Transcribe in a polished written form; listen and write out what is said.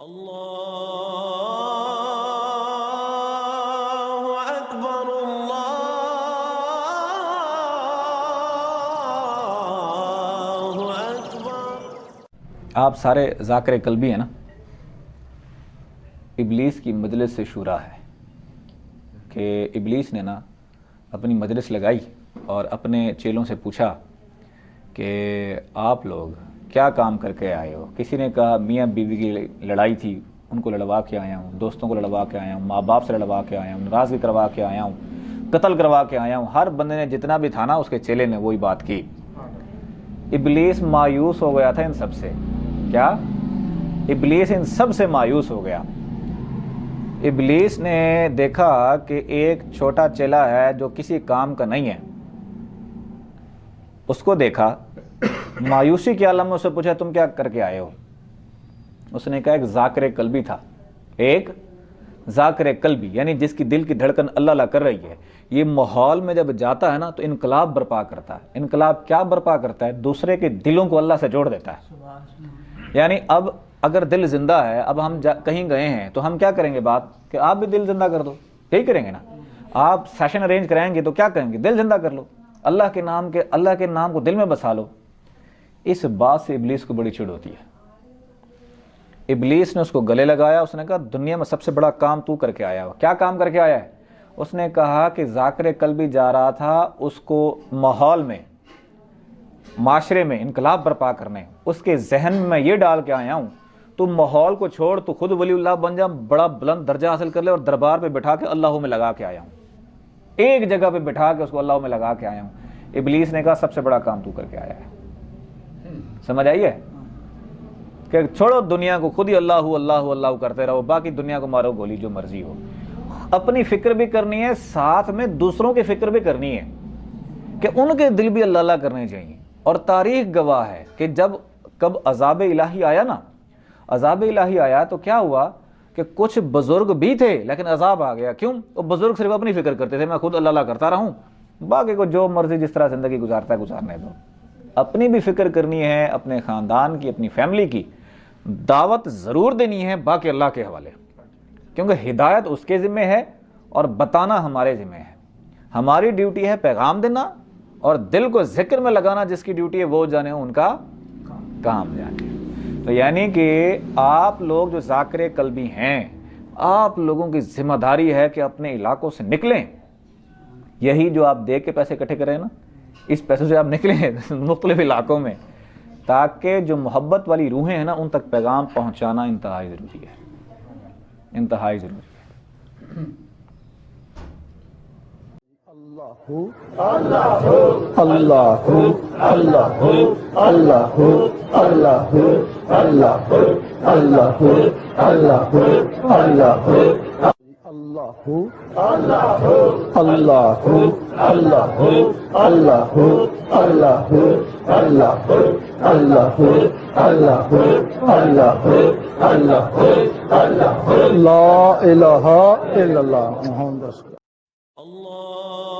اللہ اکبر اللہ اکبر۔ آپ سارے ذاکر قلبی ہیں نا؟ ابلیس کی مجلس سے شورا ہے کہ ابلیس نے نا اپنی مجلس لگائی اور اپنے چیلوں سے پوچھا کہ آپ لوگ کیا کام کر کے آئے ہو؟ کسی نے کہا میاں بیوی کی لڑائی تھی، ان کو لڑوا کے آیا ہوں، دوستوں کو لڑوا کے آیا ہوں، ماں باپ سے لڑوا کے آیا ہوں، ناراضگی کروا کے آیا ہوں، قتل کروا کے آیا ہوں۔ ہر بندے نے جتنا بھی تھا نا اس کے چیلے نے وہی بات کی۔ ابلیس مایوس ہو گیا تھا ان سب سے۔ کیا؟ ابلیس ان سب سے مایوس ہو گیا۔ ابلیس نے دیکھا کہ ایک چھوٹا چیلا ہے جو کسی کام کا نہیں ہے، اس کو دیکھا، مایوسی کے عالم میں اسے پوچھا تم کیا کر کے آئے ہو؟ اس نے کہا ایک ذاکر قلبی تھا، ایک ذاکر قلبی، یعنی جس کی دل کی دھڑکن اللہ اللہ کر رہی ہے۔ یہ ماحول میں جب جاتا ہے نا تو انقلاب برپا کرتا ہے۔ انقلاب کیا برپا کرتا ہے؟ دوسرے کے دلوں کو اللہ سے جوڑ دیتا ہے۔ یعنی اب اگر دل زندہ ہے، اب ہم کہیں گئے ہیں تو ہم کیا کریں گے؟ بات کہ آپ بھی دل زندہ کر دو، یہی کریں گے نا؟ آپ سیشن ارینج کرائیں گے تو کیا کریں گے؟ دل زندہ کر لو، اللہ کے نام کو دل میں بسا لو۔ اس بات سے ابلیس کو بڑی چڑ ہوتی ہے۔ ابلیس نے اس کو گلے لگایا، اس نے کہا دنیا میں سب سے بڑا کام تو کر کے آیا ہو۔ کیا کام کر کے آیا ہے؟ اس نے کہا کہ ذاکر قلبی جا رہا تھا اس کو ماحول میں، معاشرے میں انقلاب برپا کرنے، اس کے ذہن میں یہ ڈال کے آیا ہوں تو ماحول کو چھوڑ، تو خود ولی اللہ بن جا، بڑا بلند درجہ حاصل کر لے، اور دربار پہ بٹھا کے اللہ میں لگا کے آیا ہوں، ایک جگہ پہ بٹھا کے اس کو اللہ میں لگا کے آیا ہوں۔ ابلیس نے کہا سب سے بڑا کام تو کر کے آیا ہے۔ سمجھ آئیے کہ چھوڑو دنیا کو، خود ہی اللہ اللہ کرتے رہو، باقی دنیا کو مارو گولی جو مرضی ہو۔ اپنی فکر بھی کرنی ہے، ساتھ میں دوسروں کی فکر بھی کرنی ہے کہ ان کے دل بھی اللہ اللہ کرنے چاہیے۔ اور تاریخ گواہ ہے کہ کب عذاب الہی آیا نا، عذاب الہی آیا تو کیا ہوا کہ کچھ بزرگ بھی تھے لیکن عذاب آ گیا۔ کیوں؟ وہ بزرگ صرف اپنی فکر کرتے تھے، میں خود اللہ اللہ کرتا رہوں، باقی کو جو مرضی جس طرح زندگی گزارتا ہے گزارنے دو۔ اپنی بھی فکر کرنی ہے، اپنے خاندان کی، اپنی فیملی کی دعوت ضرور دینی ہے، باقی اللہ کے حوالے، کیونکہ ہدایت اس کے ذمہ ہے اور بتانا ہمارے ذمہ ہے۔ ہماری ڈیوٹی ہے پیغام دینا، اور دل کو ذکر میں لگانا جس کی ڈیوٹی ہے وہ جانے ان کا کام جانے۔ تو یعنی کہ آپ لوگ جو ذاکر قلبی ہیں، آپ لوگوں کی ذمہ داری ہے کہ اپنے علاقوں سے نکلیں۔ یہی جو آپ دے کے پیسے اکٹھے کریں نا، اس پیسوں سے آپ نکلیں مختلف علاقوں میں، تاکہ جو محبت والی روحیں ہیں نا ان تک پیغام پہنچانا انتہائی ضروری ہے، انتہائی ضروری ہے۔ اللہ اللہ اللہ اللہ اللہ اللہ اللہ اللہ اللہ اللہ اللہ اللہ اللہ اللہ اللہ اللہ اللہ اللہ اللہ لا الہ الا اللہ محمد رسول اللہ۔